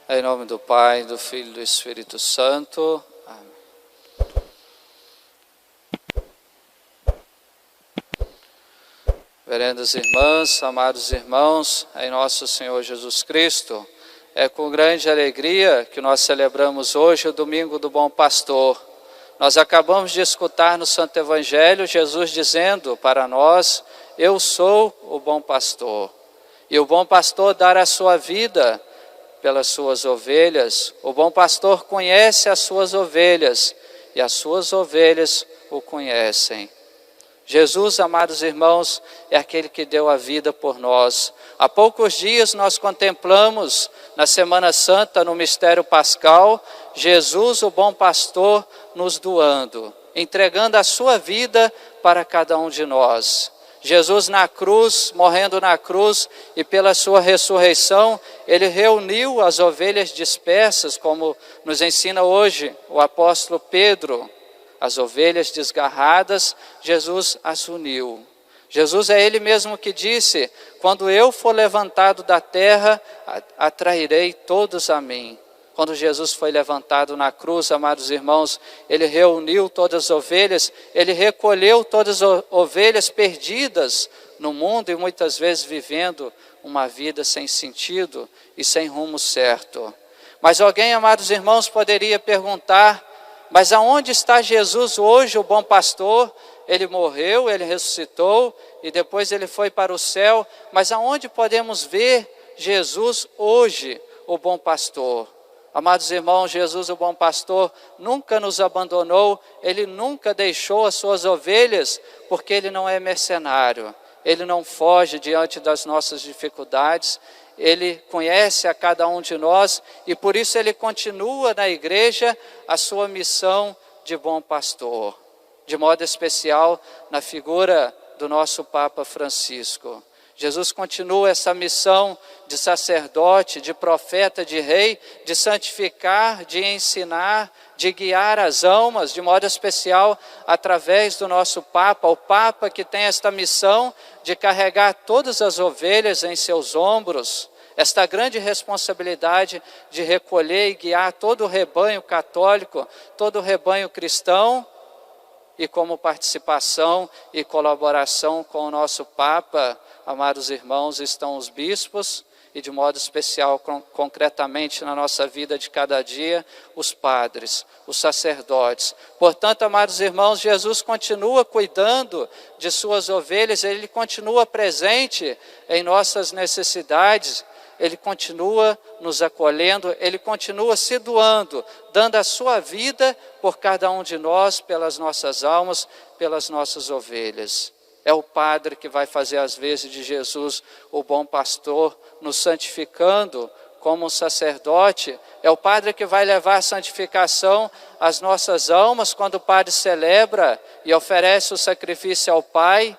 Em nome do Pai, do Filho e do Espírito Santo. Amém. Vererandas irmãs, amados irmãos, em nosso Senhor Jesus Cristo, é com grande alegria que nós celebramos hoje o Domingo do Bom Pastor. Nós acabamos de escutar no Santo Evangelho Jesus dizendo para nós: eu sou o bom pastor. E o bom pastor dará a sua vida pelas suas ovelhas. O bom pastor conhece as suas ovelhas e as suas ovelhas o conhecem. Jesus, amados irmãos, é aquele que deu a vida por nós. Há poucos dias nós contemplamos na Semana Santa, no mistério pascal, Jesus, o bom pastor, nos doando, entregando a sua vida para cada um de nós. Jesus na cruz, morrendo na cruz, e pela sua ressurreição, ele reuniu as ovelhas dispersas, como nos ensina hoje o apóstolo Pedro. As ovelhas desgarradas, Jesus as uniu. Jesus é ele mesmo que disse: quando eu for levantado da terra, atrairei todos a mim. Quando Jesus foi levantado na cruz, amados irmãos, ele reuniu todas as ovelhas, ele recolheu todas as ovelhas perdidas no mundo e muitas vezes vivendo uma vida sem sentido e sem rumo certo. Mas alguém, amados irmãos, poderia perguntar: mas aonde está Jesus hoje, o bom pastor? Ele morreu, ele ressuscitou e depois ele foi para o céu, mas aonde podemos ver Jesus hoje, o bom pastor? Amados irmãos, Jesus, o bom pastor, nunca nos abandonou, ele nunca deixou as suas ovelhas, porque ele não é mercenário, ele não foge diante das nossas dificuldades, ele conhece a cada um de nós e por isso ele continua na igreja a sua missão de bom pastor, de modo especial na figura do nosso Papa Francisco. Jesus continua essa missão de sacerdote, de profeta, de rei, de santificar, de ensinar, de guiar as almas, de modo especial através do nosso Papa, o Papa que tem esta missão de carregar todas as ovelhas em seus ombros, esta grande responsabilidade de recolher e guiar todo o rebanho católico, todo o rebanho cristão, e como participação e colaboração com o nosso Papa, amados irmãos, estão os bispos e de modo especial, concretamente na nossa vida de cada dia, os padres, os sacerdotes. Portanto, amados irmãos, Jesus continua cuidando de suas ovelhas, ele continua presente em nossas necessidades, ele continua nos acolhendo, ele continua se doando, dando a sua vida por cada um de nós, pelas nossas almas, pelas nossas ovelhas. É o Padre que vai fazer as vezes de Jesus, o bom pastor, nos santificando como um sacerdote. É o Padre que vai levar a santificação às nossas almas quando o Padre celebra e oferece o sacrifício ao Pai.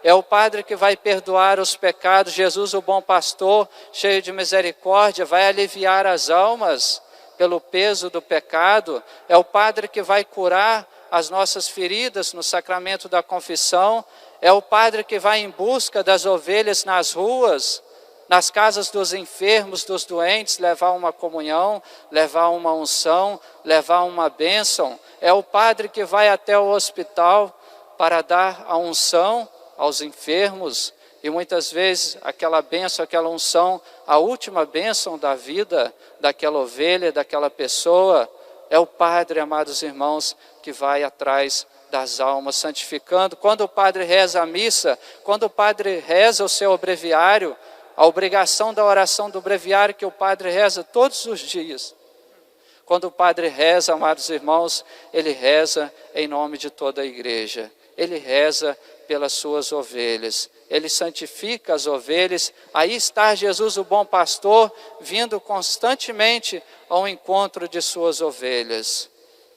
É o Padre que vai perdoar os pecados. Jesus, o bom pastor, cheio de misericórdia, vai aliviar as almas pelo peso do pecado. É o Padre que vai curar as nossas feridas no sacramento da confissão. É o Padre que vai em busca das ovelhas nas ruas, nas casas dos enfermos, dos doentes, levar uma comunhão, levar uma unção, levar uma bênção. É o Padre que vai até o hospital para dar a unção aos enfermos, e muitas vezes aquela bênção, aquela unção, a última bênção da vida daquela ovelha, daquela pessoa, é o Padre, amados irmãos, que vai atrás das almas, santificando. Quando o Padre reza a missa, quando o Padre reza o seu breviário, a obrigação da oração do breviário que o Padre reza todos os dias. Quando o Padre reza, amados irmãos, ele reza em nome de toda a igreja. Ele reza pelas suas ovelhas, ele santifica as ovelhas. Aí está Jesus, o bom pastor, vindo constantemente ao encontro de suas ovelhas.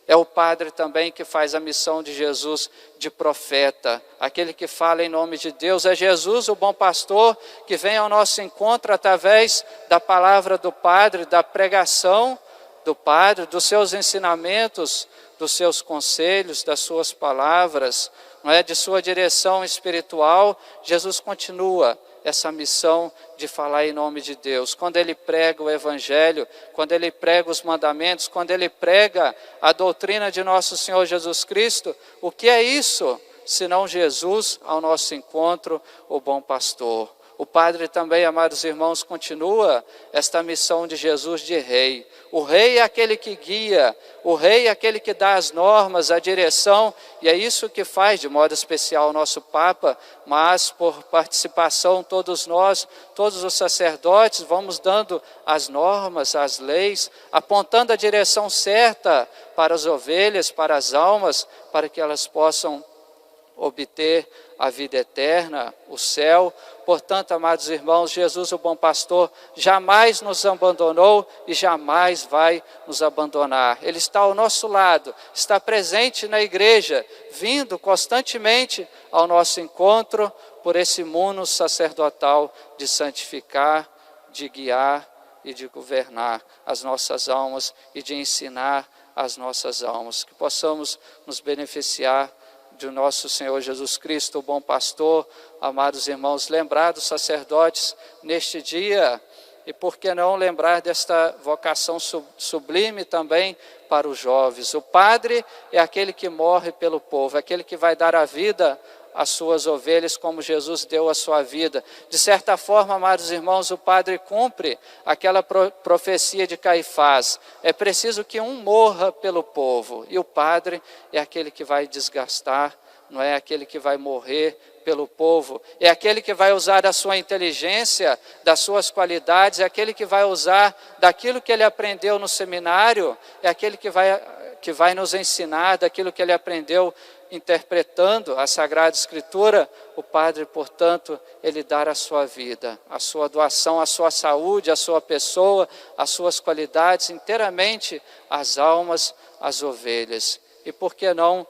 É o Padre também que faz a missão de Jesus de profeta, aquele que fala em nome de Deus. É Jesus, o bom pastor, que vem ao nosso encontro através da palavra do Padre, da pregação do Padre, dos seus ensinamentos, dos seus conselhos, das suas palavras, não é? De sua direção espiritual, Jesus continua essa missão de falar em nome de Deus. Quando ele prega o Evangelho, quando ele prega os mandamentos, quando ele prega a doutrina de nosso Senhor Jesus Cristo, o que é isso? Senão Jesus ao nosso encontro, o bom pastor. O Padre também, amados irmãos, continua esta missão de Jesus de rei. O rei é aquele que guia, o rei é aquele que dá as normas, a direção, e é isso que faz de modo especial o nosso Papa, mas por participação todos nós, todos os sacerdotes, vamos dando as normas, as leis, apontando a direção certa para as ovelhas, para as almas, para que elas possam obter a vida eterna, o céu. Portanto, amados irmãos, Jesus, o bom pastor, jamais nos abandonou e jamais vai nos abandonar. Ele está ao nosso lado, está presente na igreja, vindo constantemente ao nosso encontro por esse mundo sacerdotal de santificar, de guiar e de governar as nossas almas e de ensinar as nossas almas. Que possamos nos beneficiar de nosso Senhor Jesus Cristo, o bom pastor. Amados irmãos, lembrar dos sacerdotes neste dia, e por que não lembrar desta vocação sublime também para os jovens. O padre é aquele que morre pelo povo, é aquele que vai dar a vida às suas ovelhas como Jesus deu a sua vida. De certa forma, amados irmãos, o padre cumpre aquela profecia de Caifás. É preciso que um morra pelo povo, e o padre é aquele que vai desgastar, não é aquele que vai morrer pelo povo, é aquele que vai usar da sua inteligência, das suas qualidades, é aquele que vai usar daquilo que ele aprendeu no seminário, é aquele que vai nos ensinar daquilo que ele aprendeu interpretando a Sagrada Escritura. O padre, portanto, ele dar a sua vida, a sua doação, a sua saúde, a sua pessoa, as suas qualidades, inteiramente as almas, as ovelhas. E por que não,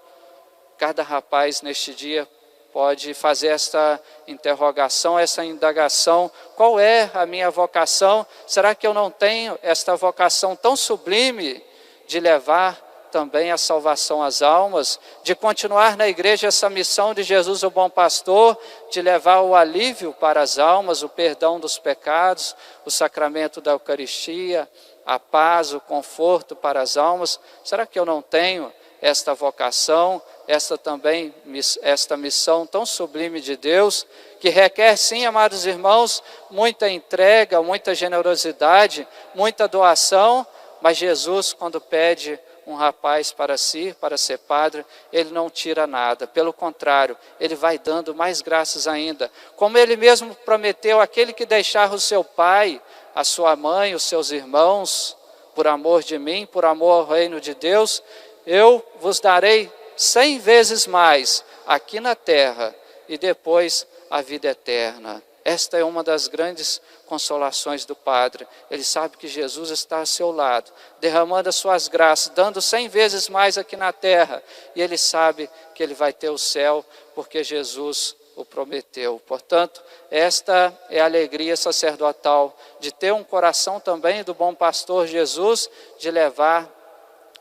cada rapaz neste dia pode fazer esta interrogação, essa indagação: qual é a minha vocação? Será que eu não tenho esta vocação tão sublime de levar também a salvação às almas, de continuar na igreja essa missão de Jesus, o bom pastor, de levar o alívio para as almas, o perdão dos pecados, o sacramento da Eucaristia, a paz, o conforto para as almas? Será que eu não tenho esta vocação, esta missão tão sublime de Deus, que requer, sim, amados irmãos, muita entrega, muita generosidade, muita doação, mas Jesus, quando pede um rapaz para si, para ser padre, ele não tira nada, pelo contrário, ele vai dando mais graças ainda. Como ele mesmo prometeu: aquele que deixar o seu pai, a sua mãe, os seus irmãos, por amor de mim, por amor ao reino de Deus, eu vos darei 100 vezes mais aqui na terra e depois a vida eterna. Esta é uma das grandes consolações do Padre. Ele sabe que Jesus está ao seu lado, derramando as suas graças, dando 100 vezes mais aqui na terra. E ele sabe que ele vai ter o céu, porque Jesus o prometeu. Portanto, esta é a alegria sacerdotal, de ter um coração também do bom pastor Jesus, de levar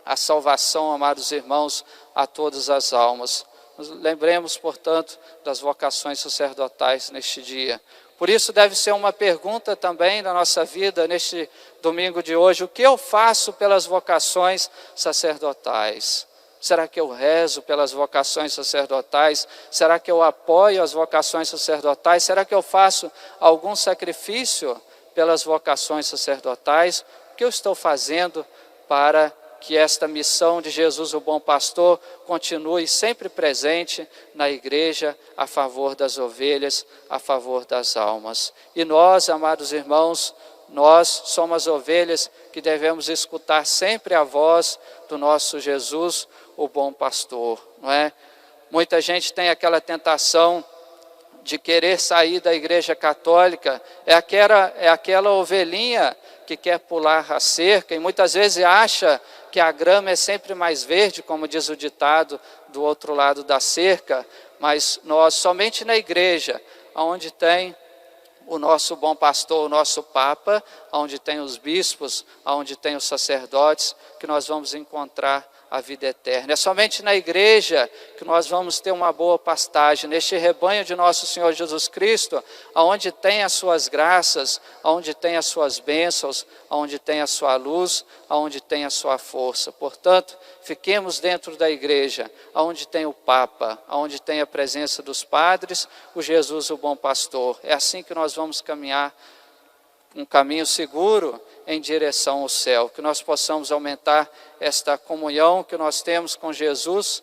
a salvação, amados irmãos, a todas as almas. Nos lembremos, portanto, das vocações sacerdotais neste dia. Por isso deve ser uma pergunta também na nossa vida, neste domingo de hoje: o que eu faço pelas vocações sacerdotais? Será que eu rezo pelas vocações sacerdotais? Será que eu apoio as vocações sacerdotais? Será que eu faço algum sacrifício pelas vocações sacerdotais? O que eu estou fazendo para que esta missão de Jesus, o bom pastor, continue sempre presente na igreja, a favor das ovelhas, a favor das almas? E nós, amados irmãos, nós somos as ovelhas que devemos escutar sempre a voz do nosso Jesus, o bom pastor, não é? Muita gente tem aquela tentação de querer sair da igreja católica, é aquela ovelhinha que quer pular a cerca, e muitas vezes acha que a grama é sempre mais verde, como diz o ditado, do outro lado da cerca. Mas nós, somente na igreja, onde tem o nosso bom pastor, o nosso Papa, onde tem os bispos, onde tem os sacerdotes, que nós vamos encontrar a vida eterna. É somente na igreja que nós vamos ter uma boa pastagem, neste rebanho de nosso Senhor Jesus Cristo, aonde tem as suas graças, aonde tem as suas bênçãos, aonde tem a sua luz, aonde tem a sua força. Portanto, fiquemos dentro da igreja, aonde tem o Papa, aonde tem a presença dos padres, o Jesus, o bom pastor. É assim que nós vamos caminhar um caminho seguro em direção ao céu, que nós possamos aumentar esta comunhão que nós temos com Jesus,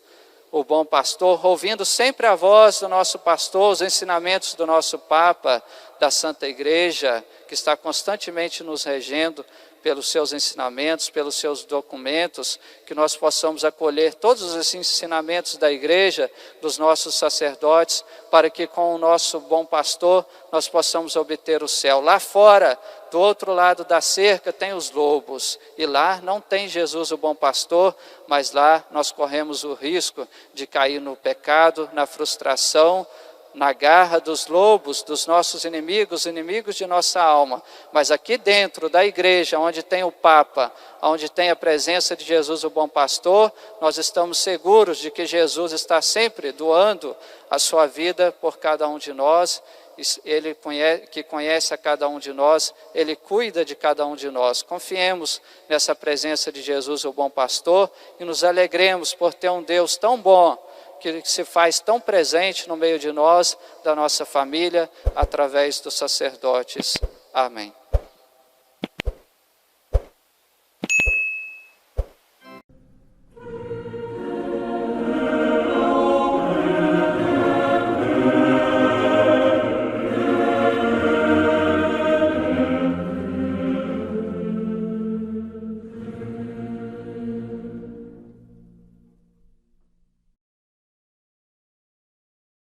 o bom pastor, ouvindo sempre a voz do nosso pastor, os ensinamentos do nosso Papa, da Santa Igreja, que está constantemente nos regendo pelos seus ensinamentos, pelos seus documentos, que nós possamos acolher todos os ensinamentos da igreja, dos nossos sacerdotes, para que com o nosso bom pastor nós possamos obter o céu. Lá fora, do outro lado da cerca, tem os lobos, e lá não tem Jesus o bom pastor, mas lá nós corremos o risco de cair no pecado, na frustração, na garra dos lobos, dos nossos inimigos, inimigos de nossa alma. Mas aqui dentro da igreja, onde tem o Papa, onde tem a presença de Jesus, o bom pastor, nós estamos seguros de que Jesus está sempre doando a sua vida por cada um de nós. Ele que conhece a cada um de nós, Ele cuida de cada um de nós. Confiemos nessa presença de Jesus, o bom pastor, e nos alegremos por ter um Deus tão bom, que se faz tão presente no meio de nós, da nossa família, através dos sacerdotes. Amém.